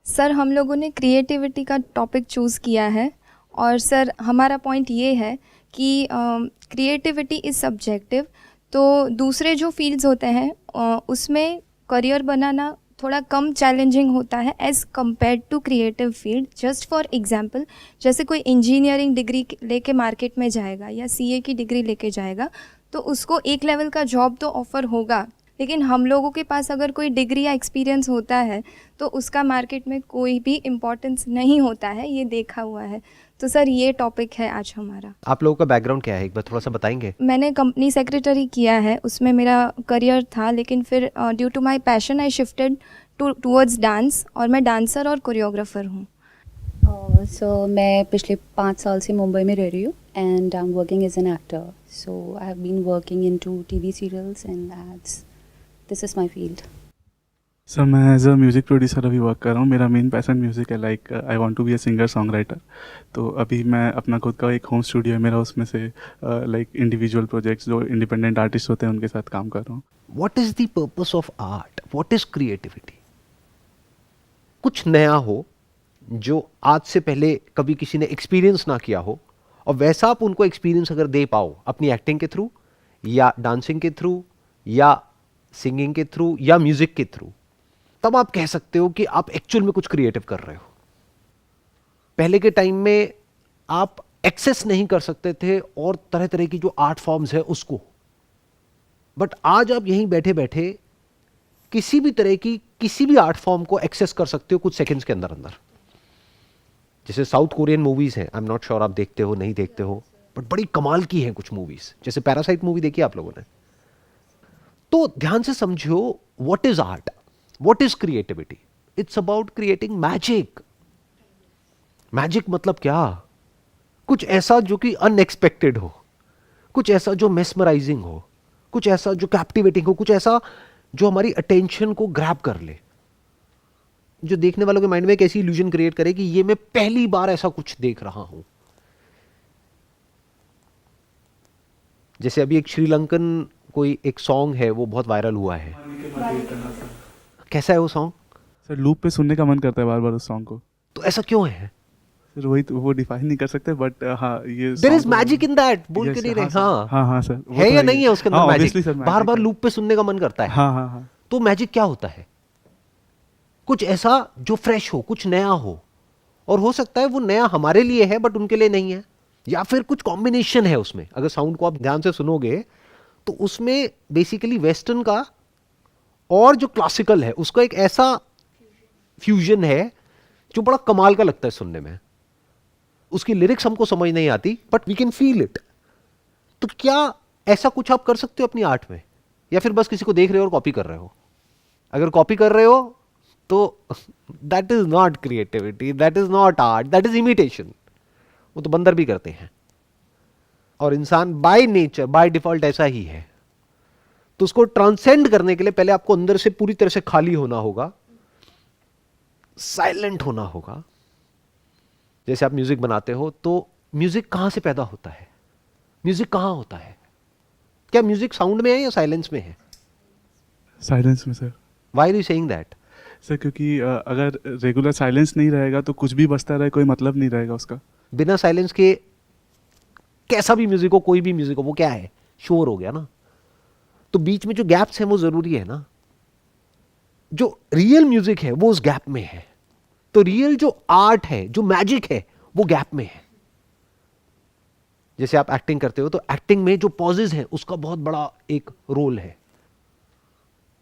Sir हम लोगों ने क्रिएटिविटी का टॉपिक चूज़ किया है और सर हमारा पॉइंट ये है कि क्रिएटिविटी इज़ सब्जेक्टिव। तो दूसरे जो फील्ड्स होते हैं उसमें करियर बनाना थोड़ा कम चैलेंजिंग होता है as compared to creative field. Just for example, जैसे कोई इंजीनियरिंग डिग्री लेके मार्केट में जाएगा या सीए की डिग्री लेके जाएगा तो उसको एक लेवल का जॉब तो ऑफ़र होगा, लेकिन हम लोगों के पास अगर कोई डिग्री या एक्सपीरियंस होता है तो उसका मार्केट में कोई भी इम्पोर्टेंस नहीं होता है, ये देखा हुआ है। तो सर ये टॉपिक है आज हमारा। आप लोगों का बैकग्राउंड क्या है, एक बार थोड़ा सा बताएंगे? मैंने कंपनी सेक्रेटरी किया है, उसमें मेरा करियर था, लेकिन फिर due to my passion I shifted towards dance और मैं डांसर और कोरियोग्राफर हूँ। मैं पिछले 5 साल से मुंबई में रह रही हूँ and I am working as an actor. So I have been working in to TV serials and ads. This is my field. Sir मैं एज अ म्यूज़िक प्रोड्यूसर अभी वर्क कर रहा हूँ. मेरा मेन पैशन म्यूज़िक है. Like I want to be a singer song writer. तो अभी मैं अपना खुद का एक होम स्टूडियो है मेरा, उसमें से लाइक इंडिविजुअल प्रोजेक्ट्स जो इंडिपेंडेंट आर्टिस्ट होते हैं उनके साथ काम कर रहा हूँ. What is the purpose of art? What is creativity? कुछ नया हो जो आज से पहले कभी किसी ने एक्सपीरियंस ना किया हो, और वैसा आप उनको एक्सपीरियंस अगर दे पाओ अपनी एक्टिंग के थ्रू या डांसिंग के थ्रू या सिंगिंग के थ्रू या म्यूजिक के थ्रू, तब आप कह सकते हो कि आप एक्चुअल में कुछ क्रिएटिव कर रहे हो. पहले के टाइम में आप एक्सेस नहीं कर सकते थे और तरह तरह की जो आर्ट फॉर्म्स है उसको, बट आज आप यहीं बैठे बैठे किसी भी तरह की किसी भी आर्ट फॉर्म को एक्सेस कर सकते हो कुछ सेकंड्स के अंदर अंदर. जैसे साउथ कोरियन मूवीज हैं, आई एम नॉट श्योर आप देखते हो नहीं देखते हो, बट बड़ी कमाल की हैं कुछ मूवीज. जैसे पैरासाइट मूवी देखी आप लोगों ने? तो ध्यान से समझो, what is art, what is creativity? It's about creating magic. Magic मतलब क्या? कुछ ऐसा जो कि अनएक्सपेक्टेड हो, कुछ ऐसा जो मेस्मराइजिंग हो, कुछ ऐसा जो कैप्टिवेटिंग हो, कुछ ऐसा जो हमारी अटेंशन को ग्रैब कर ले, जो देखने वालों के माइंड में एक ऐसी इल्यूजन क्रिएट करे कि ये मैं पहली बार ऐसा कुछ देख रहा हूं. जैसे अभी एक श्रीलंकन कोई एक सॉन्ग है, वो बहुत वायरल हुआ है. कैसा है वो सॉन्ग? सर लूप पे सुनने का मन करता है बार बार उस सॉन्ग को. तो ऐसा क्यों है? सर वही तो, वो डिफाइन नहीं कर सकते, बट हाँ ये there is magic in that. बोल के नहीं रहे? हाँ हाँ हाँ सर, है या नहीं है उसके अंदर मैजिक? बार बार लूप. लूप पे सुनने का मन करता है. हाँ हाँ हाँ. तो मैजिक क्या होता है? कुछ ऐसा जो फ्रेश हो, कुछ नया हो, और हो सकता है वो नया हमारे लिए है बट उनके लिए नहीं है, या फिर कुछ कॉम्बिनेशन है उसमें. अगर साउंड को आप ध्यान से सुनोगे तो उसमें बेसिकली वेस्टर्न का और जो क्लासिकल है उसका एक ऐसा फ्यूजन है जो बड़ा कमाल का लगता है सुनने में. उसकी लिरिक्स हमको समझ नहीं आती but we can feel it. तो क्या ऐसा कुछ आप कर सकते हो अपनी आर्ट में, या फिर बस किसी को देख रहे हो और कॉपी कर रहे हो? अगर कॉपी कर रहे हो तो that is not creativity, that is not art, that is imitation. वो तो बंदर भी करते हैं, और इंसान बाय नेचर बाय डिफॉल्ट ऐसा ही है. तो उसको ट्रांसेंड करने के लिए पहले आपको अंदर से पूरी तरह से खाली होना होगा, साइलेंट होना होगा. जैसे आप म्यूजिक बनाते हो तो म्यूजिक कहां से पैदा होता है? म्यूजिक कहां होता है? क्या म्यूजिक साउंड में है या साइलेंस में है? साइलेंस में sir. Why are you saying that? Sir क्योंकि अगर रेगुलर साइलेंस नहीं रहेगा तो कुछ भी बजता रहे, कोई मतलब नहीं रहेगा उसका. बिना साइलेंस के कैसा भी म्यूजिक हो, कोई भी म्यूजिक हो, वो क्या है? शोर हो गया ना. तो बीच में जो गैप्स हैं वो जरूरी है ना. जो रियल म्यूजिक है वो उस गैप में है. तो रियल जो आर्ट है, जो मैजिक है, वो गैप में है. जैसे आप एक्टिंग करते हो तो एक्टिंग में जो पॉजेज हैं उसका बहुत बड़ा एक रोल है.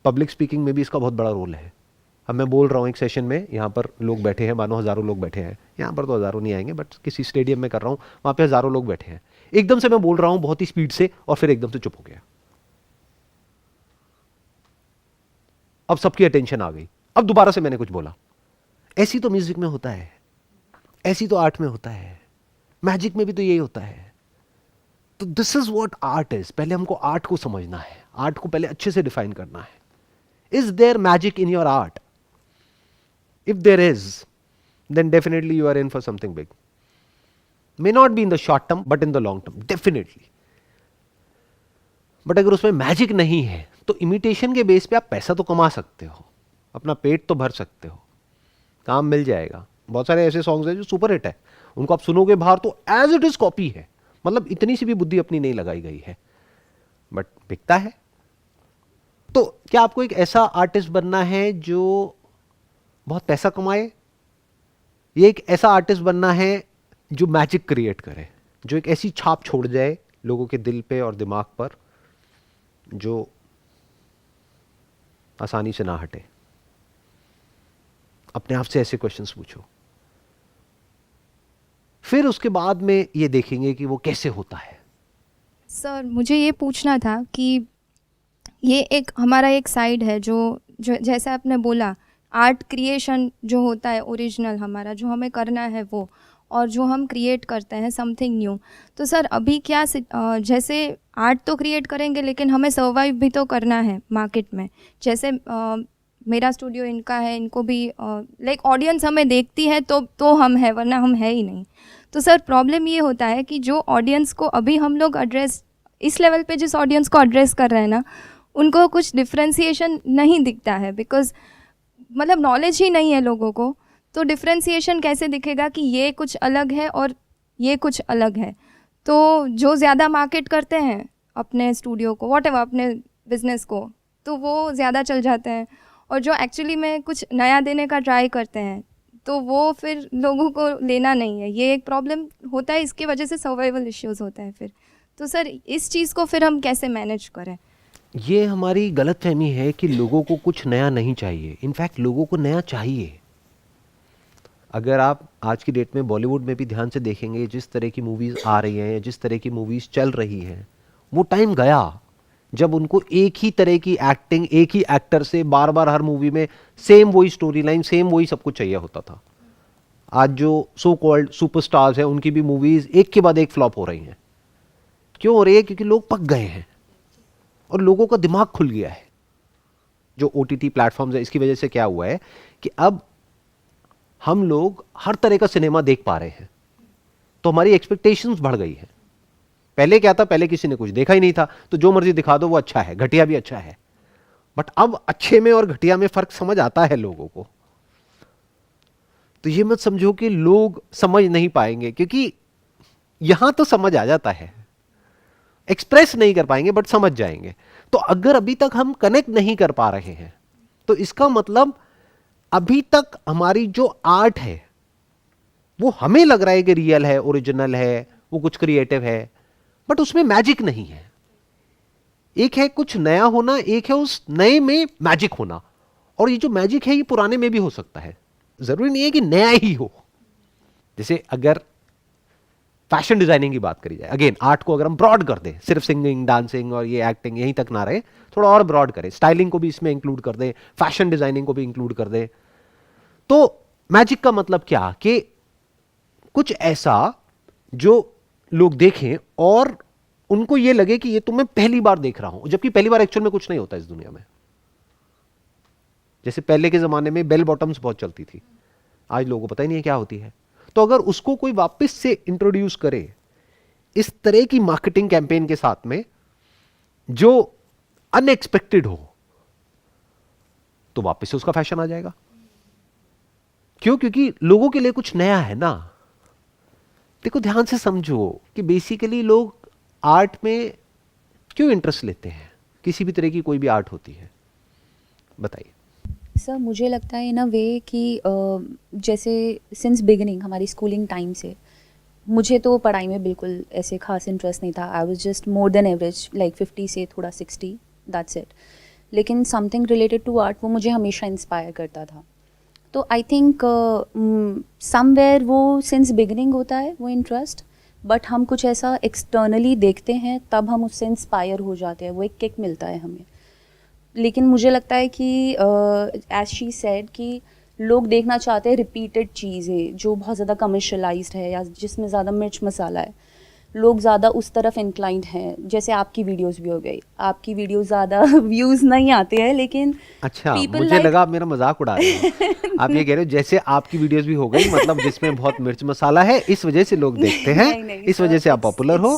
पब्लिक स्पीकिंग में भी इसका बहुत बड़ा रोल है. अब मैं बोल रहा हूं एक सेशन में, यहां पर लोग बैठे हैं, मानो हजारों लोग बैठे हैं. यहां पर तो हजारों नहीं आएंगे बट किसी स्टेडियम में कर रहा हूं, वहां पे हजारों लोग बैठे हैं. एकदम से मैं बोल रहा हूं बहुत ही स्पीड से और फिर एकदम से चुप हो गया. अब सबकी अटेंशन आ गई. अब दोबारा से मैंने कुछ बोला. ऐसी तो म्यूजिक में होता है, ऐसी तो आर्ट में होता है, मैजिक में भी तो यही होता है. तो this is what art is. पहले हमको आर्ट को समझना है, आर्ट को पहले अच्छे से डिफाइन करना है. Is there magic in your art? If there is, then definitely you are in for something big. May not be in the short term but in the long term definitely. But अगर उसमें magic नहीं है तो imitation के base पे आप पैसा तो कमा सकते हो, अपना पेट तो भर सकते हो, काम मिल जाएगा। बहुत सारे ऐसे सॉन्ग्स हैं जो सुपर हिट है, उनको आप सुनोगे बाहर तो एज इट इज कॉपी है, मतलब इतनी सी भी बुद्धि अपनी नहीं लगाई गई है, बट बिकता है। तो क्या आपको एक ऐसा आर्टिस्ट बनना है जो बहुत पैसा कमाए, ये एक ऐसा आर्टिस्ट बनना है जो मैजिक क्रिएट करे, जो एक ऐसी छाप छोड़ जाए लोगों के दिल पे और दिमाग पर जो आसानी से ना हटे? अपने आप से ऐसे क्वेश्चंस पूछो, फिर उसके बाद में ये देखेंगे कि वो कैसे होता है। सर मुझे ये पूछना था कि ये एक हमारा एक साइड है जो जैसे आपने बोला, आर्ट क्रिएशन जो होता है ओरिजिनल हमारा जो हमें करना है वो, और जो हम क्रिएट करते हैं समथिंग न्यू। तो सर अभी क्या जैसे आर्ट तो क्रिएट करेंगे लेकिन हमें सर्वाइव भी तो करना है मार्केट में। जैसे मेरा स्टूडियो, इनका है, इनको भी लाइक ऑडियंस हमें देखती है तो हम है, वरना हम है ही नहीं। तो सर प्रॉब्लम ये होता है कि जो ऑडियंस को अभी हम लोग एड्रेस, इस लेवल पे जिस ऑडियंस को एड्रेस कर रहे हैं ना, उनको कुछ डिफ्रेंसिएशन नहीं दिखता है, बिकॉज मतलब नॉलेज ही नहीं है लोगों को। तो डिफ्रेंसिएशन कैसे दिखेगा कि ये कुछ अलग है और ये कुछ अलग है? तो जो ज़्यादा मार्केट करते हैं अपने स्टूडियो को, वॉट एवर, अपने बिजनेस को, तो वो ज़्यादा चल जाते हैं, और जो एक्चुअली में कुछ नया देने का ट्राई करते हैं तो वो फिर लोगों को लेना नहीं है। ये एक प्रॉब्लम होता है, इसकी वजह से सर्वाइवल इश्यूज़ होते हैं फिर। तो सर इस चीज़ को फिर हम कैसे मैनेज करें? ये हमारी गलतफहमी है कि लोगों को कुछ नया नहीं चाहिए। इनफैक्ट लोगों को नया चाहिए। अगर आप आज की डेट में बॉलीवुड में भी ध्यान से देखेंगे, जिस तरह की मूवीज़ आ रही हैं, जिस तरह की मूवीज़ चल रही हैं, वो टाइम गया जब उनको एक ही तरह की एक्टिंग, एक ही एक्टर से बार बार हर मूवी में सेम वही स्टोरी लाइन, सेम वही सब कुछ चाहिए होता था। आज जो सो कॉल्ड सुपरस्टार्स हैं, उनकी भी मूवीज़ एक के बाद एक फ्लॉप हो रही हैं। क्यों हो रही है? क्योंकि लोग पक गए हैं और लोगों का दिमाग खुल गया है। जो OTT प्लेटफॉर्म्स है, इसकी वजह से क्या हुआ है कि अब हम लोग हर तरह का सिनेमा देख पा रहे हैं, तो हमारी एक्सपेक्टेशंस बढ़ गई हैं। पहले क्या था? पहले किसी ने कुछ देखा ही नहीं था, तो जो मर्जी दिखा दो वो अच्छा है, घटिया भी अच्छा है। बट अब अच्छे में और घटिया में फर्क समझ आता है लोगों को। तो ये मत समझो कि लोग समझ नहीं पाएंगे, क्योंकि यहां तो समझ आ जाता है, एक्सप्रेस नहीं कर पाएंगे बट समझ जाएंगे। तो अगर अभी तक हम कनेक्ट नहीं कर पा रहे हैं, तो इसका मतलब अभी तक हमारी जो आर्ट है वो हमें लग रहा है कि रियल है, ओरिजिनल है, वो कुछ क्रिएटिव है, बट उसमें मैजिक नहीं है। एक है कुछ नया होना, एक है उस नए में मैजिक होना। और ये जो मैजिक है ये पुराने में भी हो सकता है, जरूरी नहीं है कि नया ही हो। जैसे अगर फैशन डिजाइनिंग की बात करी जाए, अगेन आर्ट को अगर हम ब्रॉड कर दें, सिर्फ सिंगिंग, डांसिंग और ये एक्टिंग यहीं तक ना रहे, थोड़ा और ब्रॉड करें, स्टाइलिंग को भी इसमें इंक्लूड कर दें, फैशन डिजाइनिंग को भी इंक्लूड कर दें, तो मैजिक का मतलब क्या? कि कुछ ऐसा जो लोग देखें और उनको ये लगे कि ये तो मैं पहली बार देख रहा हूं, जबकि पहली बार एक्चुअल में कुछ नहीं होता इस दुनिया में। जैसे पहले के जमाने में बेल बॉटम्स बहुत चलती थी, आज लोगों को पता ही नहीं है क्या होती है। तो अगर उसको कोई वापस से इंट्रोड्यूस करे इस तरह की मार्केटिंग कैंपेन के साथ में जो अनएक्सपेक्टेड हो, तो वापस से उसका फैशन आ जाएगा। क्यों? क्योंकि लोगों के लिए कुछ नया है ना। देखो ध्यान से समझो कि बेसिकली लोग आर्ट में क्यों इंटरेस्ट लेते हैं, किसी भी तरह की कोई भी आर्ट होती है, बताइए। सर मुझे लगता है इन अ वे कि जैसे सिंस बिगिनिंग हमारी स्कूलिंग टाइम से मुझे तो पढ़ाई में बिल्कुल ऐसे खास इंटरेस्ट नहीं था। I was just more than average, like 50 से थोड़ा 60, दैट्स इट। लेकिन समथिंग रिलेटेड टू आर्ट वो मुझे हमेशा इंस्पायर करता था। तो आई थिंक समवेयर वो सिंस बिगिनिंग होता है वो इंटरेस्ट, बट हम कुछ ऐसा एक्सटर्नली देखते हैं तब हम उससे इंस्पायर हो जाते हैं, वो एक किक मिलता है हमें। लेकिन मुझे लगता है कि एज शी सेड कि लोग देखना चाहते हैं रिपीटेड चीज़ें जो बहुत ज़्यादा कमर्शलाइज्ड है या जिसमें ज़्यादा मिर्च मसाला है। लोग ज़्यादा उस तरफ इंक्लाइंड हैं। जैसे आपकी वीडियोस भी हो गई, आपकी वीडियो ज़्यादा व्यूज़ नहीं आते हैं, लेकिन अच्छा मुझे लगा आप मेरा मजाक उड़ा रहे हैं। आप ये कह रहे हो जैसे आपकी वीडियोस भी हो गई, मतलब जिसमें बहुत मिर्च मसाला है, इस वजह से लोग देखते हैं, नहीं, इस वजह से आप पॉपुलर हो।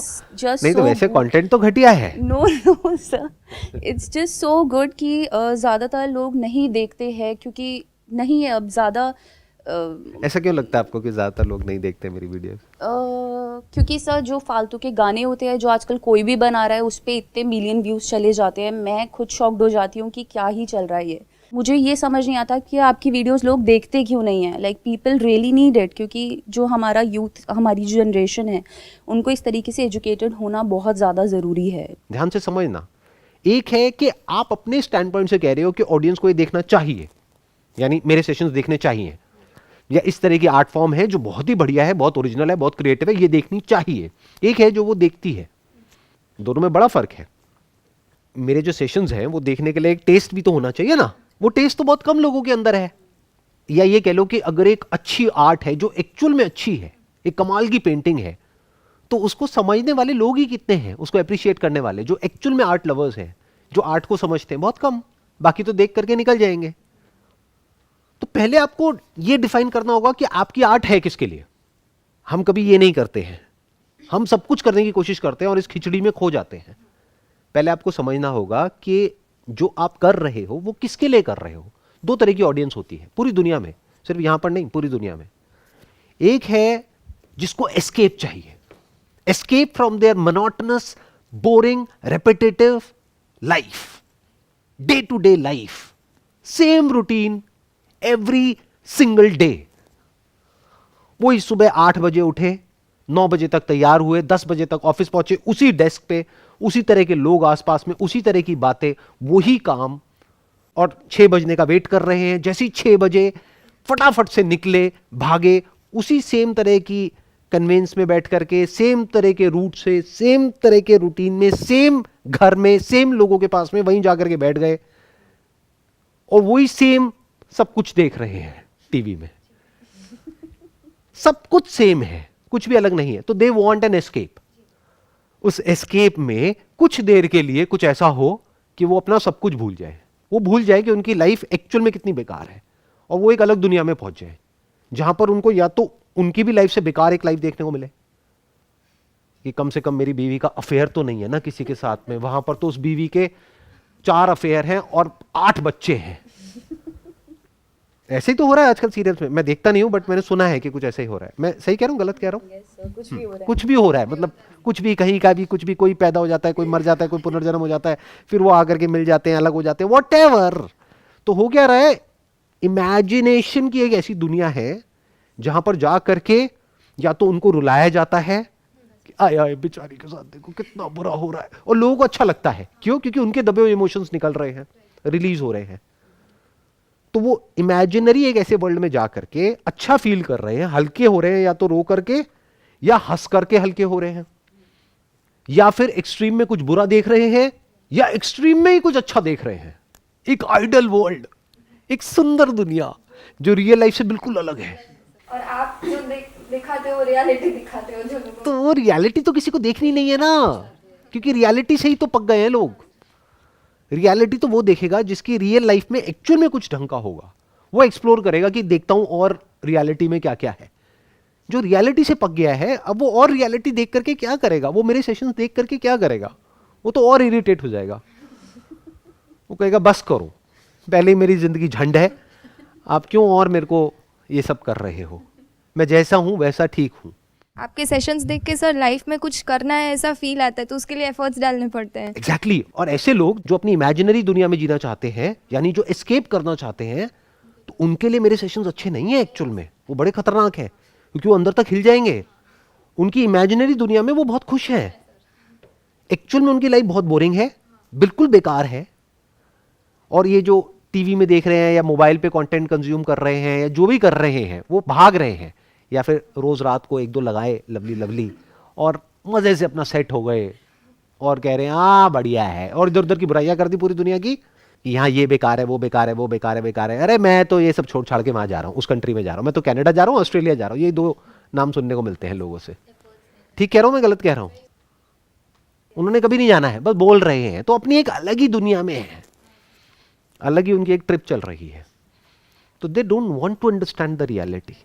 नहीं तो so वैसे good. कंटेंट तो घटिया है। No sir, it's just so good कि ज़्यादातर लोग नहीं देखते हैं क्योंकि नहीं अब ज़्यादा ऐसा क्यों लगता है आपको कि ज़्यादातर लोग नहीं देखते मेरी वीडियोस? क्योंकि सर जो फालतू के गाने होते हैं जो आजकल कोई भी बना रहा है उस पे इतने मिलियन व्यूज़ चले जाते हैं, मैं खुद शॉक्ड हो जाती हूँ कि क्या ही चल रहा है ये। मुझे ये समझ नहीं आता कि आपकी वीडियोस लोग देखते क्यों नहीं हैं। Like people really need it, क्योंकि जो हमारा यूथ, हमारी जो जनरेशन है, उनको इस तरीके से एजुकेटेड होना बहुत ज़्यादा ज़रूरी है। ध्यान से समझना, एक है कि आप अपने स्टैंड पॉइंट से कह रहे हो कि ऑडियंस को ये देखना चाहिए, यानी मेरे सेशंस देखने चाहिए, या इस तरह की आर्ट फॉर्म है जो बहुत ही बढ़िया है, बहुत ओरिजिनल है, बहुत क्रिएटिव है, ये देखनी चाहिए। एक है जो वो देखती है, दोनों में बड़ा फर्क है। मेरे जो सेशंस हैं वो देखने के लिए एक टेस्ट भी तो होना चाहिए ना, वो टेस्ट तो बहुत कम लोगों के अंदर है। या ये कह लो कि अगर एक अच्छी आर्ट है जो एक्चुअल में अच्छी है, एक कमाल की पेंटिंग है, तो उसको समझने वाले लोग ही कितने हैं, उसको अप्रिशिएट करने वाले जो एक्चुअल में आर्ट लवर्स हैं, जो आर्ट को समझते हैं, बहुत कम। बाकी तो देख करके निकल जाएंगे। तो पहले आपको यह डिफाइन करना होगा कि आपकी आर्ट है किसके लिए। हम कभी ये नहीं करते हैं, हम सब कुछ करने की कोशिश करते हैं और इस खिचड़ी में खो जाते हैं। पहले आपको समझना होगा कि जो आप कर रहे हो वो किसके लिए कर रहे हो। दो तरह की ऑडियंस होती है पूरी दुनिया में, सिर्फ यहां पर नहीं, पूरी दुनिया में। एक है जिसको एस्केप चाहिए, escape from their monotonous, boring, repetitive life, day to day life, same routine every single day. वही सुबह 8 बजे उठे, 9 बजे तक तैयार हुए, 10 बजे तक ऑफिस पहुंचे, उसी डेस्क पे, उसी तरह के लोग आसपास में, उसी तरह की बातें, वही काम, और 6 बजने का वेट कर रहे हैं। जैसे ही 6 बजे फटाफट से निकले, भागे, उसी सेम तरह की कन्वेंस में बैठ करके, सेम तरह के रूट से, सेम तरह के रूटीन में, सेम घर में, सेम लोगों के पास में, वहीं जाकर के बैठ गए और वही सेम सब कुछ देख रहे हैं टीवी में। सब कुछ सेम है, कुछ भी अलग नहीं है। तो दे वांट एन एस्केप। उस एस्केप में कुछ देर के लिए कुछ ऐसा हो कि वो अपना सब कुछ भूल जाए, वो भूल जाए कि उनकी लाइफ एक्चुअल में कितनी बेकार है, और वो एक अलग दुनिया में पहुंच जाए जहां पर उनको या तो उनकी भी लाइफ से बेकार एक लाइफ देखने को मिले कि कम से कम मेरी बीवी का अफेयर तो नहीं है ना किसी के साथ में, वहां पर तो उस बीवी के 4 अफेयर हैं और 8 बच्चे हैं। ऐसे ही तो हो रहा है आजकल सीरियल्स में। मैं देखता नहीं हूं बट मैंने सुना है कि कुछ ऐसे ही हो रहा है। मैं सही कह रहा हूं, गलत कह रहा हूं? कुछ भी हो रहा है, कुछ भी हो रहा है, मतलब कुछ भी, कहीं का भी कुछ भी, कोई पैदा हो जाता है, कोई मर जाता है, कोई पुनर्जन्म हो जाता है, फिर वो आकर के मिल जाते हैं, अलग हो जाते हैं, व्हाटएवर। तो हो क्या रहा है, इमेजिनेशन की एक ऐसी दुनिया है जहां पर जा करके या तो उनको रुलाया जाता है कि आए आए बेचारी के साथ देखो कितना बुरा हो रहा है, और लोगों को अच्छा लगता है। क्यों? क्योंकि उनके दबे हुए इमोशंस निकल रहे हैं, रिलीज हो रहे हैं। तो वो इमेजिनरी एक ऐसे वर्ल्ड में जा करके अच्छा फील कर रहे हैं, हल्के हो रहे हैं, या तो रो करके या हंस करके हल्के हो रहे हैं, या फिर एक्सट्रीम में कुछ बुरा देख रहे हैं या एक्सट्रीम में ही कुछ अच्छा देख रहे हैं। एक आइडल वर्ल्ड, एक सुंदर दुनिया जो रियल लाइफ से बिल्कुल अलग है। और आप जो दिखाते हो रियलिटी दिखाते हो जो लोगों तो वो रियलिटी तो किसी को देखनी नहीं है ना, क्योंकि रियलिटी से ही तो पक गए हैं लोग। रियलिटी तो वो देखेगा जिसकी रियल लाइफ में एक्चुअल में कुछ ढंग का होगा, वो एक्सप्लोर करेगा कि देखता हूं और रियलिटी में क्या क्या है। जो रियलिटी से पक गया है, अब वो और रियलिटी देख करके क्या करेगा, वो मेरे सेशंस देख करके क्या करेगा, वो तो और इरिटेट हो जाएगा। वो कहेगा बस करो, पहले ही मेरी जिंदगी झंड है, आप क्यों और मेरे को ये सब कर रहे हो, मैं जैसा हूं वैसा ठीक हूं। आपके सेशंस देख के सर लाइफ में कुछ करना है ऐसा फील आता है, तो उसके लिए एफर्ट्स डालने पड़ते हैं। एग्जैक्टली। और ऐसे लोग जो अपनी इमेजिनरी दुनिया में जीना चाहते हैं, यानी जो एस्केप करना चाहते हैं, तो उनके लिए मेरे सेशंस अच्छे नहीं है एक्चुअल में, वो बड़े खतरनाक है, क्योंकि वो अंदर तक हिल जाएंगे। उनकी इमेजिनरी दुनिया में वो बहुत खुश है, एक्चुअल में उनकी लाइफ बहुत बोरिंग है, बिल्कुल बेकार है। और ये जो टीवी में देख रहे हैं या मोबाइल पे कंटेंट कंज्यूम कर रहे हैं या जो भी कर रहे हैं, वो भाग रहे हैं, या फिर रोज रात को 1-2 लगाए लवली लवली और मजे से अपना सेट हो गए और कह रहे हैं हाँ बढ़िया है, और इधर उधर की बुराइयां कर दी पूरी दुनिया की, यहाँ ये बेकार है, वो बेकार है, वो बेकार है, बेकार है। अरे मैं तो ये सब छोड़ छाड़ के वहां जा रहा हूँ, उस कंट्री में जा रहा हूँ, मैं तो कनाडा जा रहा हूँ, ऑस्ट्रेलिया जा रहा हूँ। ये 2 नाम सुनने को मिलते हैं लोगों से। ठीक कह रहा हूँ मैं, गलत कह रहा हूँ? उन्होंने कभी नहीं जाना है, बस बोल रहे हैं, तो अपनी एक अलग ही दुनिया में है, अलग ही उनकी एक ट्रिप चल रही है। तो they don't want to understand the reality,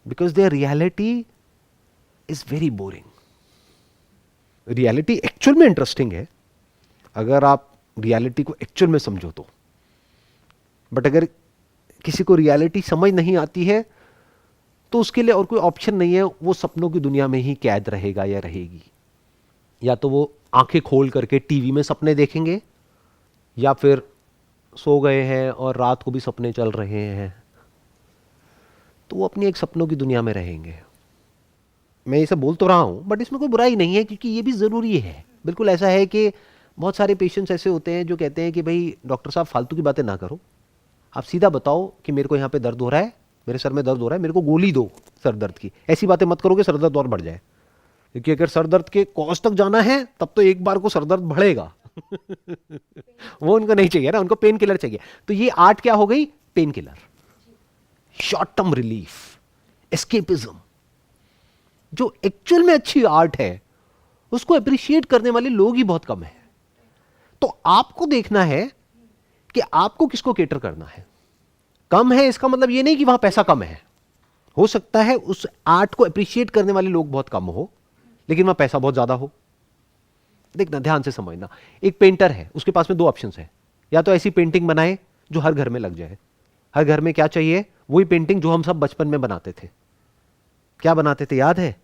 because their reality is very boring. Reality actual में इंटरेस्टिंग है अगर आप रियलिटी को एक्चुअल में समझो तो, बट अगर किसी को रियलिटी समझ नहीं आती है तो उसके लिए और कोई ऑप्शन नहीं है, वो सपनों की दुनिया में ही कैद रहेगा या रहेगी। या तो वो आंखें खोल करके टीवी में सपने देखेंगे, या फिर सो गए हैं और रात को भी सपने चल रहे हैं, तो वो अपनी एक सपनों की दुनिया में रहेंगे। मैं ये सब बोल तो रहा हूँ बट इसमें कोई बुराई नहीं है, क्योंकि ये भी ज़रूरी है। बिल्कुल ऐसा है कि बहुत सारे पेशेंट्स ऐसे होते हैं जो कहते हैं कि भाई डॉक्टर साहब फालतू की बातें ना करो, आप सीधा बताओ कि मेरे को यहाँ पे दर्द हो रहा है, मेरे सर में दर्द हो रहा है, मेरे को गोली दो सर दर्द की। ऐसी बातें मत करो कि सर दर्द और बढ़ जाए, क्योंकि अगर सर दर्द के कॉज तक जाना है तब तो एक बार को सर दर्द बढ़ेगा। वो उनको नहीं चाहिए ना, उनको पेन किलर चाहिए। तो ये आर्ट क्या हो गई? Pain killer, short term relief, escapism. जो एक्चुअल में अच्छी आर्ट है उसको अप्रिशिएट करने वाले लोग ही बहुत कम है। तो आपको देखना है कि आपको किसको केटर करना है। कम है इसका मतलब ये नहीं कि वहां पैसा कम है, हो सकता है उस आर्ट को अप्रिशिएट करने वाले लोग बहुत कम हो लेकिन वहां पैसा बहुत ज्यादा हो। देखना, ध्यान से समझना, एक पेंटर है, उसके पास में दो ऑप्शंस है। या तो ऐसी पेंटिंग बनाए जो हर घर में लग जाए। हर घर में क्या चाहिए? वही पेंटिंग जो हम सब बचपन में बनाते थे। क्या बनाते थे, याद है?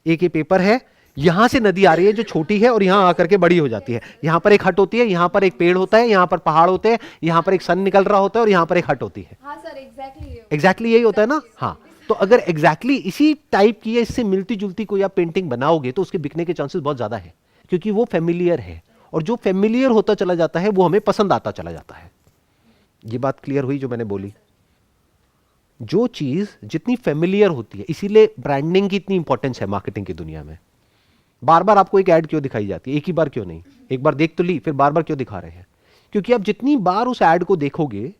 एक ये पेपर है, यहां से नदी आ रही है जो छोटी है और यहां आकर के बड़ी हो जाती है। यहां पर एक हट होती है, यहां पर एक पेड़ होता है, यहां पर पहाड़ होते हैं, यहां पर एक सन निकल रहा होता है और यहां पर एक हट होती है। हाँ सर, एग्जैक्टली यही होता है ना। हाँ, तो अगर एग्जैक्टली इसी टाइप की या इससे मिलती जुलती कोई आप पेंटिंग बनाओगे तो उसके बिकने के चांसेस बहुत ज्यादा है, क्योंकि वो फेमिलियर है। और जो फेमिलियर होता चला जाता है वो हमें पसंद आता चला जाता है। ये बात क्लियर हुई जो मैंने बोली? जो चीज जितनी फेमिलियर होती है, इसीलिए ब्रांडिंग की इतनी इंपॉर्टेंस है मार्केटिंग की दुनिया में। बार बार आपको एक ऐड क्यों दिखाई जाती है? एक ही बार क्यों नहीं? एक बार देख तो ली, फिर बार बार क्यों दिखा रहे हैं? क्योंकि आप जितनी बार उस ऐड को देखोगे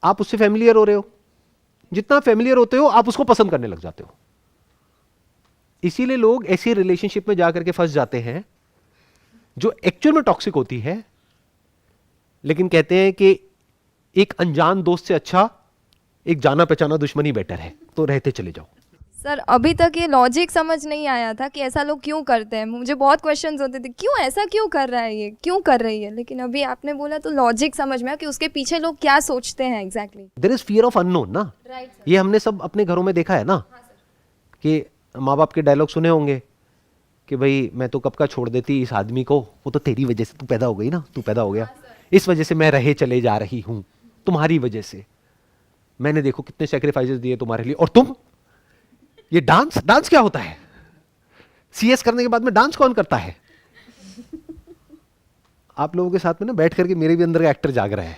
आप उससे फेमिलियर हो रहे हो। जितना फेमिलियर होते हो आप उसको पसंद करने लग जाते हो। इसीलिए लोग ऐसी रिलेशनशिप में जाकर के फंस जाते हैं जो एक्चुअल में टॉक्सिक होती है, लेकिन कहते हैं कि एक अनजान दोस्त से अच्छा एक जाना पहचाना दुश्मन ही बेटर है, तो रहते चले जाओ। सर अभी तक ये लॉजिक समझ नहीं आया था कि ऐसा लोग क्यों करते हैं। मुझे बहुत क्वेश्चंस होते थे, क्यों ऐसा क्यों कर रहा है, ये क्यों कर रही है। लेकिन अभी आपने बोला तो लॉजिक समझ में आया कि उसके पीछे लोग क्या सोचते हैं exactly. There is fear of unknown ना। ये हमने सब अपने घरों में देखा है ना। कि माँ बाप के डायलॉग सुने होंगे कि भाई मैं तो कब का छोड़ देती इस आदमी को, वो तो तेरी वजह से तू पैदा हो गई ना, तू पैदा हो गया, इस वजह से मैं रहे चले जा रही हूं, तुम्हारी वजह से मैंने देखो कितने सैक्रिफाइसेस दिए तुम्हारे लिए। और तुम ये डांस क्या होता है? सीएस करने के बाद में डांस कौन करता है? आप लोगों के साथ में ना बैठ करके मेरे भी अंदर का एक्टर जाग रहा है।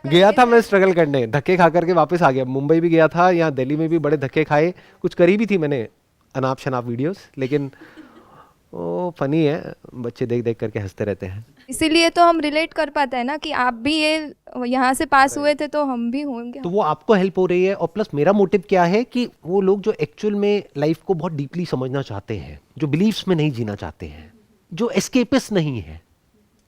गया था मैं स्ट्रगल करने, धक्के खा करके वापस आ गया। मुंबई भी गया था, यहाँ दिल्ली में भी बड़े धक्के खाए, कुछ करी भी थी मैंने अनाप शनाप वीडियोस, लेकिन वो फनी है, बच्चे देख देख करके हंसते रहते हैं। इसीलिए तो हम रिलेट कर पाते हैं ना कि आप भी ये यहाँ से पास हुए थे तो हम भी होंगे। तो वो आपको हेल्प हो रही है। और प्लस मेरा मोटिव क्या है कि वो लोग जो एक्चुअल में लाइफ को बहुत डीपली समझना चाहते हैं, जो बिलीफ्स में नहीं जीना चाहते हैं, जो एस्केपिस्ट नहीं है,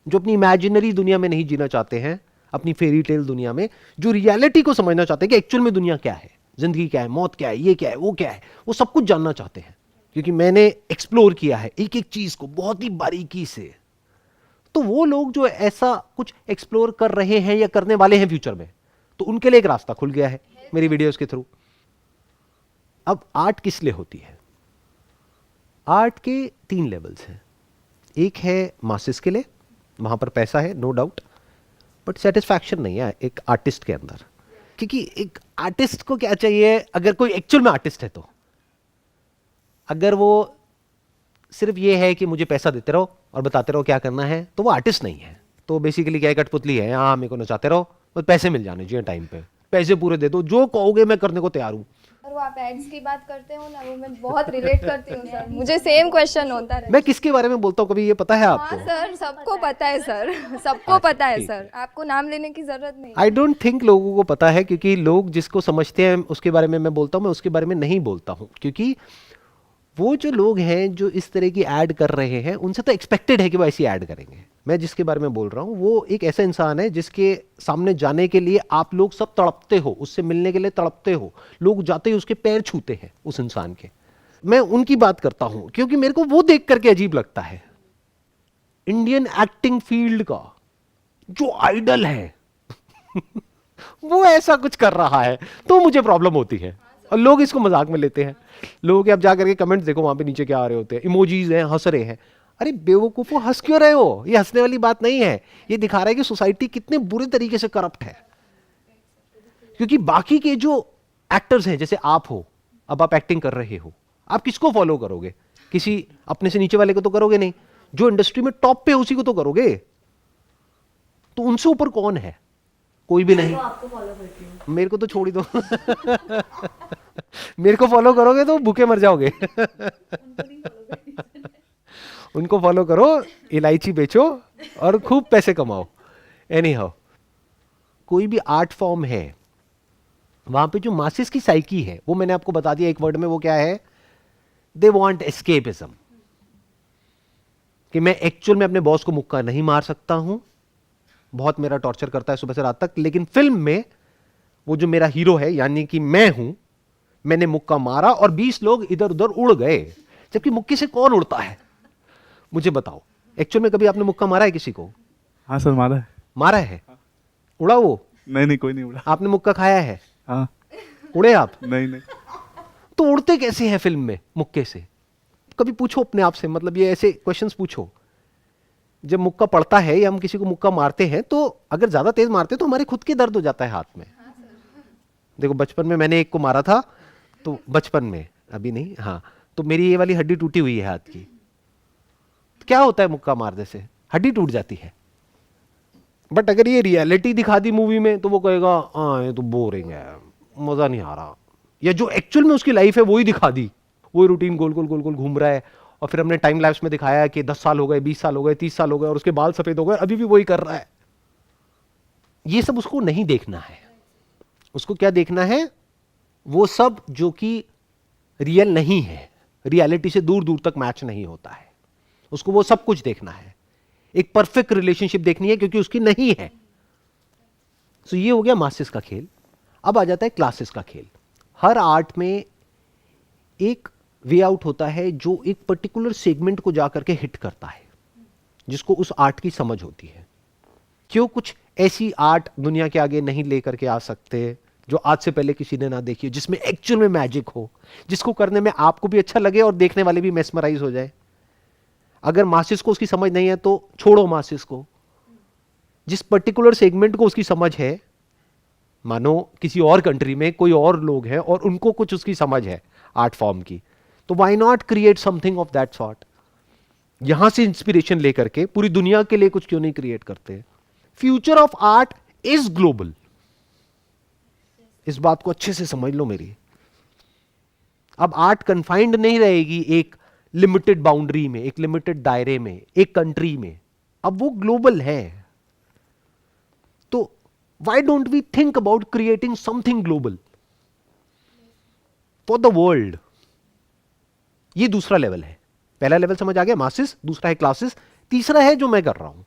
जो अपनी इमेजिनरी दुनिया में नहीं जीना चाहते हैं, अपनी फेरी टेल दुनिया में, जो रियलिटी को समझना चाहते हैं कि एक्चुअल में दुनिया क्या है, जिंदगी क्या है, मौत क्या है, ये क्या है, वो क्या है, वो सब कुछ जानना चाहते हैं। क्योंकि मैंने एक्सप्लोर किया है एक एक चीज को बहुत ही बारीकी से। तो वो लोग जो ऐसा कुछ एक्सप्लोर कर रहे हैं या करने वाले हैं फ्यूचर में, तो उनके लिए एक रास्ता खुल गया है मेरी वीडियोस के थ्रू। अब आर्ट किस लिए होती है? आर्ट के 3 लेवल्स हैं। एक है मासेस के लिए, वहां पर पैसा है नो डाउट, बट सेटिस्फैक्शन नहीं है एक आर्टिस्ट के अंदर। क्योंकि एक आर्टिस्ट को क्या चाहिए, अगर कोई एक्चुअल में आर्टिस्ट है तो, अगर वो सिर्फ ये है कि मुझे पैसा देते रहो और बताते रहो क्या करना है, तो वो आर्टिस्ट नहीं है। तो बेसिकली क्या है, कठपुतली है। हाँ, मेरे को नचाते रहो, बस पैसे मिल जाने चाहिए टाइम पे, पैसे पूरे दे दो, जो कहोगे मैं करने को तैयार हूँ। और वो आप एड्स की बात करते हो ना, वो मैं बहुत रिलेट करती हूँ सर, मुझे सेम क्वेश्चन होता है। मैं किसके बारे में बोलता हूँ कभी ये पता है आपको? हाँ सर, सबको पता है सर, सबको पता है सर, आपको नाम लेने की जरूरत नहीं। आई डोंट थिंक लोगों को पता है, क्योंकि लोग जिसको समझते हैं उसके बारे में मैं बोलता हूँ, मैं उसके बारे में नहीं बोलता हूँ। क्योंकि वो जो लोग हैं जो इस तरह की ऐड कर रहे हैं, उनसे तो एक्सपेक्टेड है कि वो ऐसी ऐड करेंगे। मैं जिसके बारे में बोल रहा हूँ वो एक ऐसा इंसान है जिसके सामने जाने के लिए आप लोग सब तड़पते हो, उससे मिलने के लिए तड़पते हो, लोग जाते ही उसके पैर छूते हैं उस इंसान के। मैं उनकी बात करता हूँ क्योंकि मेरे को वो देख करके अजीब लगता है। इंडियन एक्टिंग फील्ड का जो आइडल है वो ऐसा कुछ कर रहा है, तो मुझे प्रॉब्लम होती है। और लोग इसको मजाक में लेते हैं। लोगों के आप जा करके कमेंट्स देखो, वहां पे नीचे क्या आ रहे होते हैं, इमोजीज हैं, हंस रहे हैं। अरे बेवकूफो, हंस क्यों रहे हो? ये हंसने वाली बात नहीं है। ये दिखा रहा है कि सोसाइटी कितने बुरे तरीके से करप्ट है। क्योंकि बाकी के जो एक्टर्स हैं, जैसे आप हो, अब आप एक्टिंग कर रहे हो, आप किसको फॉलो करोगे? किसी अपने से नीचे वाले को तो करोगे नहीं। जो इंडस्ट्री में टॉप पे उसी को तो करोगे। तो उनसे ऊपर कौन है? कोई भी नहीं। आपको फॉलो करती हूँ। मेरे को तो छोड़ ही दो। मेरे को फॉलो करोगे तो भूखे मर जाओगे। उनको फॉलो करो, इलायची बेचो और खूब पैसे कमाओ। एनी हाउ, कोई भी आर्ट फॉर्म है, वहां पे जो मासेस की साइकी है, वो मैंने आपको बता दिया एक वर्ड में, वो क्या है? They want escapism. कि मैं एक्चुअल में अपने बॉस को मुक्का नहीं मार सकता हूं, बहुत मेरा टॉर्चर करता है सुबह से रात तक, लेकिन फिल्म में वो जो मेरा हीरो है, यानी कि मैं हूं, मैंने मुक्का मारा और 20 लोग इधर उधर उड़ गए। जबकि मुक्के से कौन उड़ता है? मुझे बताओ, एक्चुअल में कभी आपने मुक्का मारा है किसी को? हाँ सर, मारा है। मारा है? उड़ा वो? नहीं, कोई नहीं उड़ा। आपने मुक्का खाया है? हाँ। उड़े आप? नहीं। तो उड़ते कैसे हैं फिल्म में मुक्के से? कभी पूछो अपने आप से, मतलब ये ऐसे क्वेश्चंस पूछो। जब मुक्का पड़ता है या हम किसी को मुक्का मारते हैं, तो अगर ज्यादा तेज मारते हैं तो हमारे खुद के दर्द हो जाता है हाथ में। देखो, बचपन में मैंने एक को मारा था, तो बचपन में, अभी नहीं, हाँ, तो मेरी ये वाली हड्डी टूटी हुई है हाथ की। तो क्या होता है मुक्का मारने से? हड्डी टूट जाती है। बट अगर ये रियलिटी दिखा दी मूवी में, तो वो कहेगा हाँ ये तो बोरिंग है, मजा नहीं आ रहा। या जो एक्चुअल में उसकी लाइफ है वही दिखा दी, वही रूटीन गोल गोल गोल गोल घूम रहा है, और फिर हमने टाइम लैप्स में दिखाया कि 10 साल हो गए, 20 साल हो गए, 30 साल हो गए, और उसके बाल सफेद हो गए, अभी भी वही कर रहा है। ये सब उसको नहीं देखना है। उसको क्या देखना है? वो सब जो कि रियल नहीं है, रियलिटी से दूर दूर तक मैच नहीं होता है, उसको वो सब कुछ देखना है। एक परफेक्ट रिलेशनशिप देखनी है, क्योंकि उसकी नहीं है। सो ये हो गया मासेस का खेल। अब आ जाता है क्लासेस का खेल। हर आर्ट में एक वे आउट होता है जो एक पर्टिकुलर सेगमेंट को जाकर के हिट करता है, जिसको उस आर्ट की समझ होती है। क्यों कुछ ऐसी आर्ट दुनिया के आगे नहीं लेकर के आ सकते जो आज से पहले किसी ने ना देखी हो, जिसमें एक्चुअल में मैजिक हो, जिसको करने में आपको भी अच्छा लगे और देखने वाले भी मेस्मराइज हो जाए। अगर मासिस को उसकी समझ नहीं है तो छोड़ो मासिस को। जिस पर्टिकुलर सेगमेंट को उसकी समझ है, मानो किसी और कंट्री में कोई और लोग हैं और उनको कुछ उसकी समझ है आर्ट फॉर्म की, तो why not create something of that sort? यहां से इंस्पिरेशन लेकर के पूरी दुनिया के लिए कुछ क्यों नहीं क्रिएट करते? Future of art is global. इस बात को अच्छे से समझ लो मेरी। अब आर्ट कन्फाइंड नहीं रहेगी एक लिमिटेड बाउंड्री में, एक लिमिटेड दायरे में, एक कंट्री में। अब वो ग्लोबल है। तो why don't we think about creating something global for the world? ये दूसरा लेवल है। पहला लेवल समझ आ गया, मासेस। दूसरा है क्लासेस। तीसरा है जो मैं कर रहा हूं,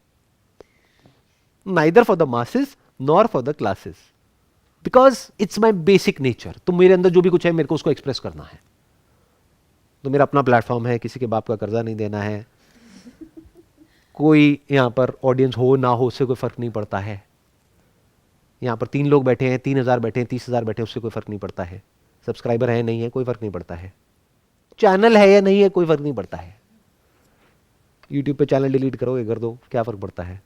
neither for the masses nor for the classes, because it's my basic nature. तो मेरे अंदर जो भी कुछ है मेरे को उसको एक्सप्रेस करना है। तो मेरा अपना प्लेटफॉर्म है, किसी के बाप का कर्जा नहीं देना है। कोई यहां पर ऑडियंस हो ना हो उससे कोई फर्क नहीं पड़ता है। यहां पर 3 लोग बैठे हैं, 3000 बैठे हैं, 30,000 बैठे हैं, उससे कोई फर्क नहीं पड़ता है। सब्सक्राइबर है नहीं है कोई फर्क नहीं पड़ता है। चैनल है या नहीं है कोई फर्क नहीं पड़ता है। यूट्यूब पे चैनल डिलीट करोगे कर दो, क्या फर्क पड़ता है?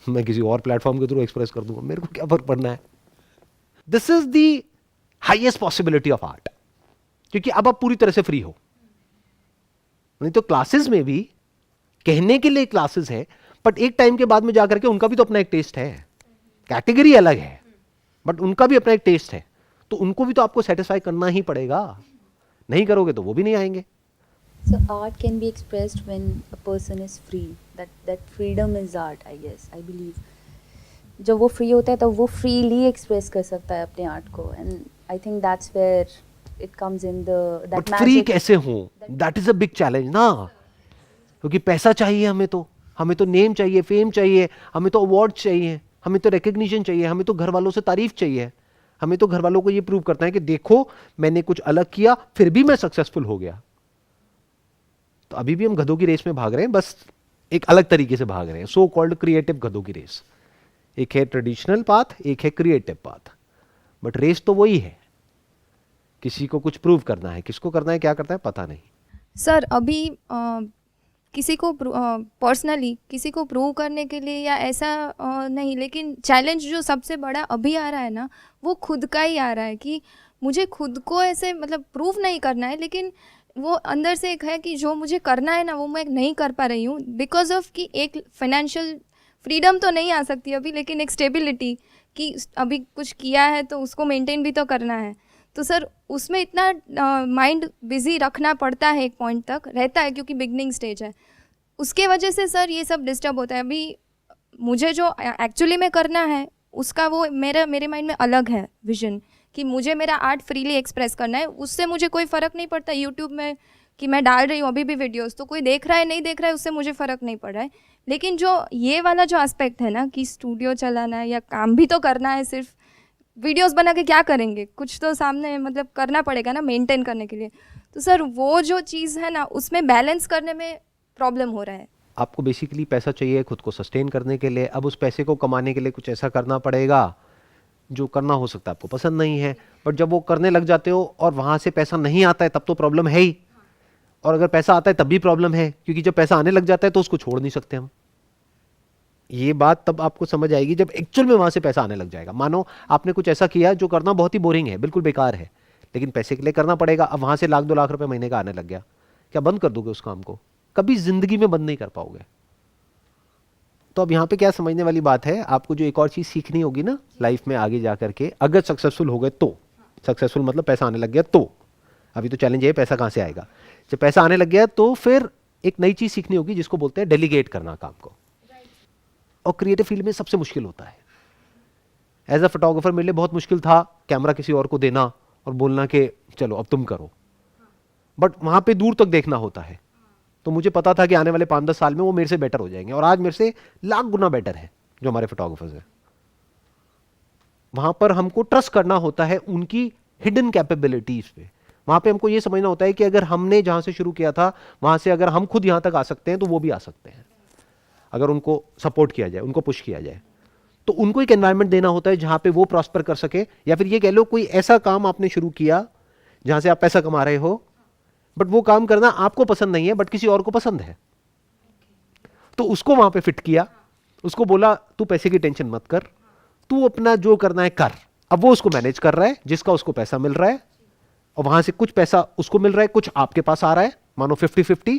मैं किसी और प्लेटफॉर्म के थ्रू एक्सप्रेस कर दूंगा, मेरे को क्या फर्क पड़ना है? This is the highest possibility of art, क्योंकि अब आप पूरी तरह से फ्री हो। नहीं तो क्लासेस में भी कहने के लिए क्लासेस है, बट एक टाइम के बाद में जाकर के उनका भी तो अपना एक टेस्ट है। कैटेगरी अलग है बट उनका भी अपना एक टेस्ट है, तो उनको भी तो आपको सेटिस्फाई करना ही पड़ेगा। नहीं करोगे तो वो भी नहीं आएंगे। So art can be expressed when a person is free. That freedom is art, I guess. I believe. जब वो free होता है तो वो freely express कर सकता है अपने art को, and I think that's where it comes in that but magic. Free कैसे हो? That is a big challenge ना, क्योंकि पैसा चाहिए हमें तो नेम चाहिए, फेम चाहिए, हमें तो अवार्ड चाहिए, हमें तो रिकग्निशन चाहिए, हमें तो घर वालों से तारीफ चाहिए, हमें तो घर वालों को ये प्रूव करना है कि देखो मैंने कुछ अलग किया फिर भी मैं सक्सेसफुल हो गया। तो अभी भी हम गधों की रेस में भाग रहे हैं, बस एक अलग तरीके से भाग रहे हैं, सो कॉल्ड क्रिएटिव गधों की रेस। एक है ट्रेडिशनल पाथ, एक है क्रिएटिव पाथ, बट रेस तो वही है। किसी को कुछ प्रूव करना है, किसको करना है, क्या करना है, पता नहीं। सर अभी किसी को पर्सनली किसी को प्रूव करने के लिए या ऐसा नहीं, लेकिन चैलेंज जो सबसे बड़ा अभी आ रहा है ना, वो खुद का ही आ रहा है कि मुझे खुद को ऐसे मतलब प्रूव नहीं करना है, लेकिन वो अंदर से एक है कि जो मुझे करना है ना वो मैं नहीं कर पा रही हूँ बिकॉज ऑफ कि एक फाइनेंशियल फ्रीडम तो नहीं आ सकती अभी, लेकिन एक स्टेबिलिटी कि अभी कुछ किया है तो उसको मेंटेन भी तो करना है। तो सर उसमें इतना माइंड बिजी रखना पड़ता है, एक पॉइंट तक रहता है क्योंकि बिगनिंग स्टेज है, उसके वजह से सर ये सब डिस्टर्ब होता है। अभी मुझे जो एक्चुअली में करना है उसका वो मेरे माइंड में अलग है विजन कि मुझे मेरा आर्ट फ्रीली एक्सप्रेस करना है, उससे मुझे कोई फ़र्क नहीं पड़ता यूट्यूब में कि मैं डाल रही हूँ अभी भी वीडियोस, तो कोई देख रहा है नहीं देख रहा है उससे मुझे फ़र्क नहीं पड़ रहा है। लेकिन जो ये वाला जो एस्पेक्ट है ना कि स्टूडियो चलाना है या काम भी तो करना है, सिर्फ वीडियोस बना के क्या करेंगे, कुछ तो सामने मतलब करना पड़ेगा ना मेंटेन करने के लिए। तो सर वो जो चीज़ है ना उसमें बैलेंस करने में प्रॉब्लम हो रहा है। आपको बेसिकली पैसा चाहिए खुद को सस्टेन करने के लिए, अब उस पैसे को कमाने के लिए कुछ ऐसा करना पड़ेगा जो करना हो सकता है आपको पसंद नहीं है, बट जब वो करने लग जाते हो और वहाँ से पैसा नहीं आता है तब तो प्रॉब्लम है ही, और अगर पैसा आता है तब भी प्रॉब्लम है, क्योंकि जब पैसा आने लग जाता है तो उसको छोड़ नहीं सकते हम। ये बात तब आपको समझ आएगी जब एक्चुअल में वहाँ से पैसा आने लग जाएगा। मानो आपने कुछ ऐसा किया जो करना बहुत ही बोरिंग है, बिल्कुल बेकार है, लेकिन पैसे के लिए करना पड़ेगा। अब वहाँ से 1-2 लाख रुपए महीने का आने लग गया, क्या बंद कर दोगे उस काम को? कभी जिंदगी में बंद नहीं कर पाओगे। तो अब यहाँ पे क्या समझने वाली बात है, आपको जो एक और चीज़ सीखनी होगी ना लाइफ में आगे जा करके, अगर सक्सेसफुल हो गए तो, सक्सेसफुल मतलब पैसा आने लग गया तो, अभी तो चैलेंज है पैसा कहाँ से आएगा, जब पैसा आने लग गया तो फिर एक नई चीज़ सीखनी होगी जिसको बोलते हैं डेलीगेट करना काम को। और क्रिएटिव फील्ड में सबसे मुश्किल होता है। एज अ फोटोग्राफर मेरे लिए बहुत मुश्किल था कैमरा किसी और को देना और बोलना कि चलो अब तुम करो, बट वहाँ पे दूर तक देखना होता है। तो मुझे पता था कि आने वाले 5-10 साल में वो मेरे से बेटर हो जाएंगे, और आज मेरे से लाख गुना बेटर है जो हमारे फोटोग्राफर्स हैं। वहां पर हमको ट्रस्ट करना होता है उनकी हिडन कैपेबिलिटीज पे। वहां पे हमको ये समझना होता है कि अगर हमने जहां से शुरू किया था वहां से अगर हम खुद यहां तक आ सकते हैं तो वो भी आ सकते हैं, अगर उनको सपोर्ट किया जाए, उनको पुश किया जाए। तो उनको एक एनवायरनमेंट देना होता है जहां पे वो प्रॉस्पर कर सके, या फिर ये कह लो कोई ऐसा काम आपने शुरू किया जहां से आप पैसा कमा रहे हो, बट वो काम करना आपको पसंद नहीं है बट किसी और को पसंद है, तो उसको वहां पे फिट किया, उसको बोला तू पैसे की टेंशन मत कर, तू अपना जो करना है कर। अब वो उसको मैनेज कर रहा है, जिसका उसको पैसा मिल रहा है, और वहां से कुछ पैसा उसको मिल रहा है, कुछ आपके पास आ रहा है, मानो 50-50,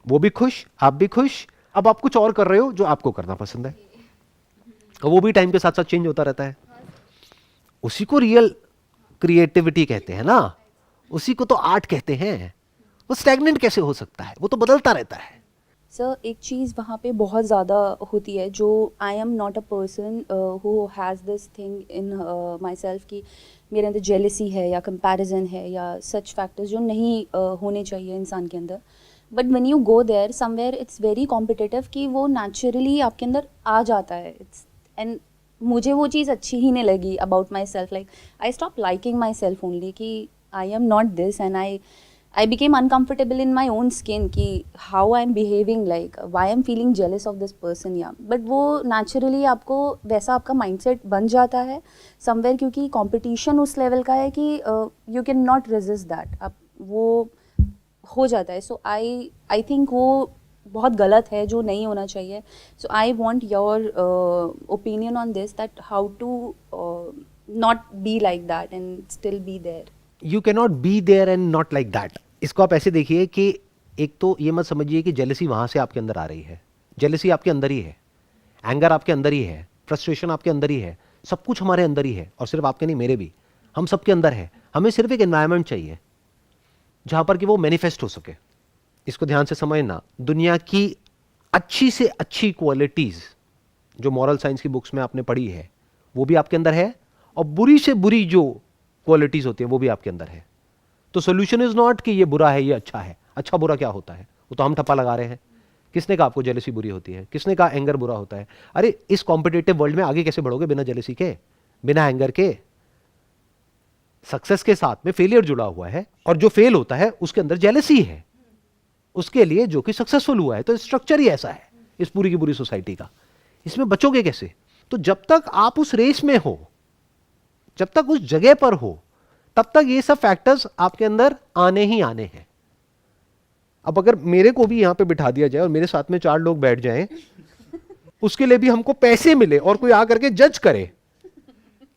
वो भी खुश, आप भी खुश। अब आप कुछ और कर रहे हो जो आपको करना पसंद है, और वो भी टाइम के साथ साथ चेंज होता रहता है। उसी को रियल क्रिएटिविटी कहते हैं ना, उसी को तो आर्ट कहते हैं। वो स्टैग्नेंट कैसे हो सकता है, वो तो बदलता रहता है। सर एक चीज़ वहाँ पे बहुत ज़्यादा होती है, जो आई am not a person who has this thing in my self कि मेरे अंदर जेलसी है या कंपैरिजन है या सच फैक्टर्स जो नहीं होने चाहिए इंसान के अंदर। But when you go there somewhere it's very competitive कि वो नेचुरली आपके अंदर आ जाता है। इट्स एंड मुझे वो चीज़ अच्छी ही नहीं लगी about my self. Like I stop liking my self only कि I am not this, and I became uncomfortable in my own skin कि how I'm behaving, like why I'm feeling jealous of this person, yeah. But वो naturally आपको वैसा आपका mindset बन जाता है somewhere, क्योंकि competition उस level का है कि you can not resist that, अब वो हो जाता है। So I think वो बहुत गलत है, जो नहीं होना चाहिए। So I want your opinion on this, that how to not be like that and still be there. You cannot be there and not like that. इसको आप ऐसे देखिए कि एक तो ये मत समझिए कि जेलसी वहां से आपके अंदर आ रही है। जेलसी आपके अंदर ही है, एंगर आपके अंदर ही है, फ्रस्ट्रेशन आपके अंदर ही है, सब कुछ हमारे अंदर ही है, और सिर्फ आपके नहीं मेरे भी, हम सबके अंदर है। हमें सिर्फ एक एनवायरनमेंट चाहिए जहां पर कि वो मैनिफेस्ट हो सके। इसको ध्यान से समझना, दुनिया की अच्छी से अच्छी क्वालिटीज जो मॉरल साइंस की बुक्स में आपने पढ़ी है वो भी आपके अंदर है, और बुरी से बुरी जो क्वालिटीज होती है वो भी आपके अंदर है। तो सोल्यूशन इज नॉट कि ये बुरा है ये अच्छा है। अच्छा बुरा क्या होता है वो तो हम ठप्पा लगा रहे हैं। किसने कहा आपको जेलसी बुरी होती है? किसने कहा एंगर बुरा होता है? अरे इस कॉम्पिटिटिव वर्ल्ड में आगे कैसे बढ़ोगे बिना जेलसी के, बिना एंगर के? सक्सेस के साथ में फेलियर जुड़ा हुआ है, और जो फेल होता है उसके अंदर जेलसी है उसके लिए जो कि सक्सेसफुल हुआ है। तो स्ट्रक्चर ही ऐसा है इस पूरी की पूरी सोसाइटी का। इसमें बचोगे कैसे? तो जब तक आप उस रेस में हो, जब तक उस जगह पर हो, तब तक ये सब फैक्टर्स आपके अंदर आने ही आने हैं। अब अगर मेरे को भी यहां पे बिठा दिया जाए और मेरे साथ में 4 लोग बैठ जाएं, उसके लिए भी हमको पैसे मिले और कोई आकर के जज करे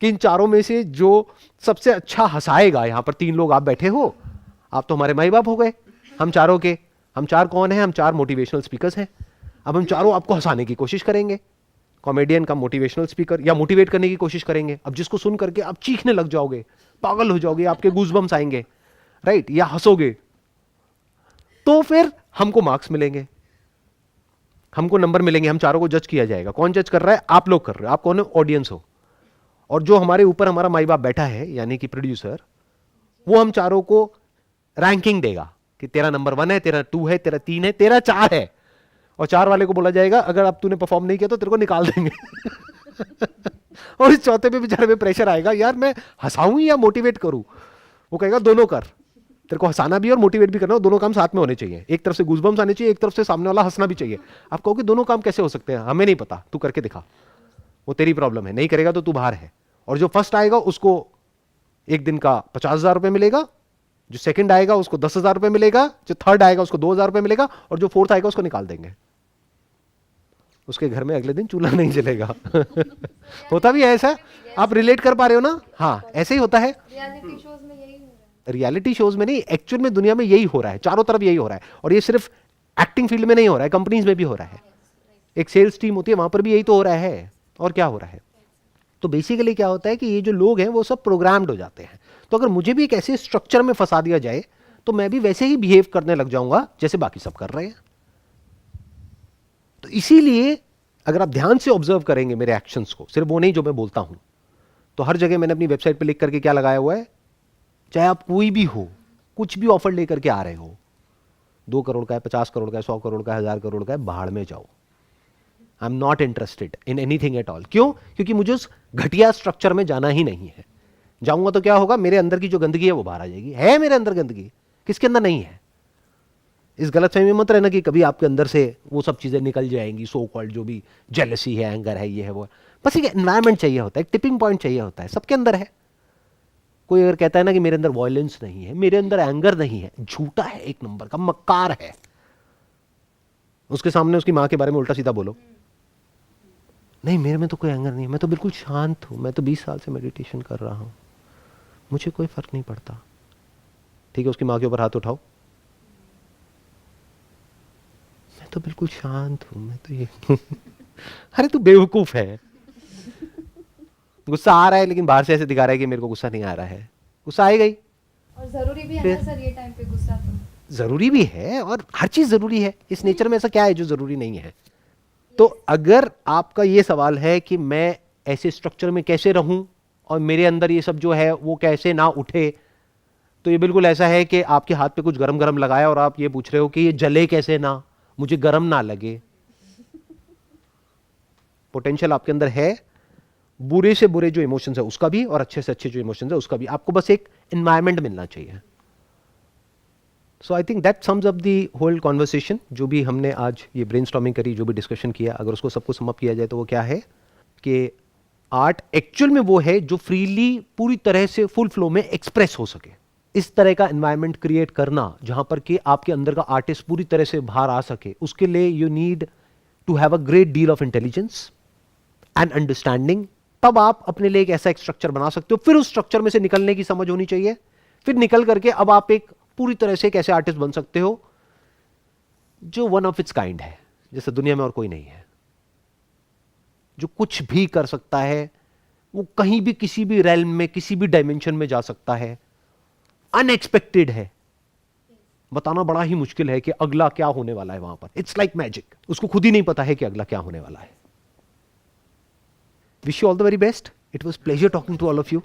कि इन चारों में से जो सबसे अच्छा हंसाएगा, यहां पर 3 लोग आप बैठे हो, आप तो हमारे माई बाप हो गए, हम चारों के। हम 4 कौन हैं? हम 4 मोटिवेशनल स्पीकर्स हैं। अब हम चारों आपको हंसाने की कोशिश करेंगे, कॉमेडियन का मोटिवेशनल स्पीकर, या मोटिवेट करने की कोशिश करेंगे। अब जिसको सुन करके आप चीखने लग जाओगे, पागल हो जाओगे, आपके गूज़बम्स आएंगे, राइट, या हंसोगे, तो फिर हमको मार्क्स मिलेंगे, हमको नंबर मिलेंगे, हम चारों को जज किया जाएगा। कौन जज कर रहा है? आप लोग कर रहे हो। आप कौन हो? ऑडियंस हो। और जो हमारे ऊपर हमारा माई बाप बैठा है, यानी कि प्रोड्यूसर, वो हम चारों को रैंकिंग देगा कि तेरा नंबर 1 है, तेरा 2 है, तेरा 3 है, तेरा 4 है। और 4 वाले को बोला जाएगा अगर अब तूने परफॉर्म नहीं किया तो तेरे को निकाल देंगे। और इस चौथे पे बेचारे में प्रेशर आएगा, यार मैं हंसाऊं या मोटिवेट करूं? वो कहेगा दोनों कर, तेरे को हंसाना भी और मोटिवेट भी करना, दोनों काम साथ में होने चाहिए। एक तरफ से गूज़बम्स आने चाहिए, एक तरफ से सामने वाला हंसना भी चाहिए। आप कहोगे दोनों काम कैसे हो सकते हैं? हमें नहीं पता, तू करके दिखा, वो तेरी प्रॉब्लम है, नहीं करेगा तो तू बाहर है। और जो फर्स्ट आएगा उसको एक दिन का 50,000 रुपए मिलेगा, जो सेकंड आएगा उसको 10,000 रुपए मिलेगा, जो थर्ड आएगा उसको 2,000 रुपए मिलेगा, और जो फोर्थ आएगा उसको निकाल देंगे। उसके घर में अगले दिन चूल्हा नहीं जलेगा। होता भी है ऐसा, आप रिलेट कर पा रहे हो ना? हाँ, ऐसे ही होता है। रियलिटी शोज में नहीं, एक्चुअल में दुनिया में यही हो रहा है, चारों तरफ यही हो रहा है। और ये सिर्फ एक्टिंग फील्ड में नहीं हो रहा है, कंपनीज में भी हो रहा है। एक सेल्स टीम होती है, वहां पर भी यही तो हो रहा है। और क्या हो रहा है? तो बेसिकली क्या होता है कि ये जो लोग हैं वो सब प्रोग्राम्ड हो जाते हैं। तो अगर मुझे भी एक ऐसे स्ट्रक्चर में फंसा दिया जाए तो मैं भी वैसे ही बिहेव करने लग जाऊंगा जैसे बाकी सब कर रहे हैं। तो इसीलिए अगर आप ध्यान से ऑब्जर्व करेंगे मेरे एक्शंस को, सिर्फ वो नहीं जो मैं बोलता हूं, तो हर जगह मैंने अपनी वेबसाइट पे लिख करके क्या लगाया हुआ है, चाहे आप कोई भी हो, कुछ भी ऑफर लेकर के आ रहे हो, 2 करोड़ का है, 50 करोड़ का है, 100 करोड़ का है, 1000 करोड़ का है, बाहर में जाओ। आई am not interested in anything at all. क्यों? क्योंकि मुझे उस घटिया स्ट्रक्चर में जाना ही नहीं है। जाऊंगा तो क्या होगा, मेरे अंदर की जो गंदगी है वो बाहर आ जाएगी। है मेरे अंदर गंदगी, किसके अंदर नहीं है? इस गलतफहमी में मत रहना कि कभी आपके अंदर से वो सब चीजें निकल जाएंगी, सो कॉल्ड जो भी जेलसी है, एंगर है, ये है वो है। बस एक एनवायरमेंट चाहिए होता है, एक टिपिंग पॉइंट चाहिए होता है, सबके अंदर है। कोई अगर कहता है ना कि मेरे अंदर वायलेंस नहीं है, मेरे अंदर एंगर नहीं है, झूठा है, एक नंबर का मक्कार है। उसके सामने उसकी मां के बारे में उल्टा सीधा बोलो, नहीं मेरे में तो कोई एंगर नहीं है, मैं तो बिल्कुल शांत हूं, मैं तो 20 साल से मेडिटेशन कर रहा हूं, मुझे कोई फर्क नहीं पड़ता। ठीक है, उसकी मां के ऊपर हाथ उठाओ, मैं तो बिल्कुल शांत हूं, मैं तो ये अरे तू बेवकूफ है। गुस्सा आ रहा है लेकिन बाहर से ऐसे दिखा रहा है कि मेरे को गुस्सा नहीं आ रहा है। गुस्सा आएगा ही। और ज़रूरी भी है ना सर ये टाइम पे गुस्सा? तो जरूरी भी है, और हर चीज जरूरी है। इस नेचर में ऐसा क्या है जो जरूरी नहीं है? तो अगर आपका ये सवाल है कि मैं ऐसे स्ट्रक्चर में कैसे रहूं और मेरे अंदर ये सब जो है वो कैसे ना उठे, तो ये बिल्कुल ऐसा है कि आपके हाथ पे कुछ गरम गरम लगाया और आप ये पूछ रहे हो कि ये जले कैसे ना, मुझे गरम ना लगे। पोटेंशियल आपके अंदर है, बुरे से बुरे जो इमोशंस है उसका भी, और अच्छे से अच्छे जो इमोशंस है उसका भी। आपको बस एक एनवायरनमेंट मिलना चाहिए। So I think that sums up the whole conversation. जो भी हमने आज ये ब्रेनस्टॉर्मिंग करी, जो भी डिस्कशन किया, अगर उसको सबको सम अप किया जाए तो वो क्या है कि आर्ट एक्चुअल में वो है जो फ्रीली पूरी तरह से फुल फ्लो में एक्सप्रेस हो सके। इस तरह का एनवायरनमेंट क्रिएट करना जहां पर कि आपके अंदर का आर्टिस्ट पूरी तरह से बाहर आ सके, उसके लिए you need to have a great deal of intelligence and understanding. तब आप अपने लिए एक ऐसा एक स्ट्रक्चर बना सकते हो। फिर उस स्ट्रक्चर में से निकलने की समझ होनी चाहिए। फिर निकल करके अब आप एक पूरी तरह से एक ऐसे आर्टिस्ट बन सकते हो जो वन ऑफ इट्स काइंड है, जैसे दुनिया में और कोई नहीं है, जो कुछ भी कर सकता है, वो कहीं भी किसी भी रेल्म में किसी भी डायमेंशन में जा सकता है, अनएक्सपेक्टेड है। बताना बड़ा ही मुश्किल है कि अगला क्या होने वाला है वहां पर। इट्स लाइक मैजिक, उसको खुद ही नहीं पता है कि अगला क्या होने वाला है। Wish you all the very best. It was pleasure talking to all of you.